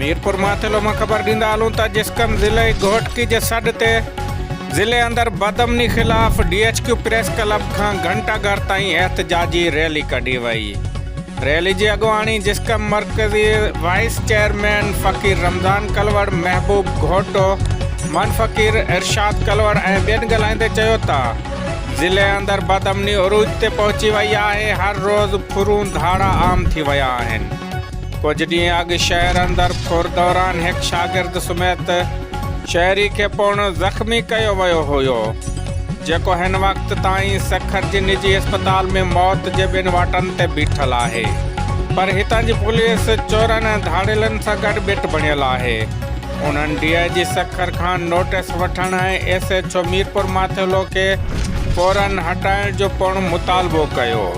मीरपुर माथेलो में खबर दींदा हलूं त जिसकम ज़िले घोटकी जे सॾ ते ज़िले अंदर बदअमनी खिलाफ़ DHQ प्रेस क्लब खां घंटाघर ताईं एहतजाजी रैली कढी वई। रैली जी अॻुवाणी जिसकम मरकज़ी वाइस चेयरमैन फ़कीर रमज़ान कलवड़, महबूब घोटो, मन फ़कीर इरशाद कलवड़ ऐं ॿियनि ॻाल्हाईंदे चयो त ज़िले अंदर बदअमनी उरूज ते पहुची वई आहे। हर रोज़ फुरूं धाड़ा आम थी विया आहिनि। कुछ ॾींहं अॻु शहर अंदर फुर दौरान हिकु शागिर्द समेत शहरी खे पिणु ज़ख़्मी कयो वियो हुयो, जेको हिन वक़्त ताईं सखर जी निजी अस्पताल में मौत जे ॿिनि वाटनि ते बीठल आहे। पर हितां जी पुलिस चोरनि ऐं धाड़ेलनि सां गॾु ॿिट बणियल आहे। उन्हनि DIG सखर खां नोटिस वठण ऐं SHO मीरपुर माथेलो खे फौरन हटाइण जो पिणु मुतालबो कयो।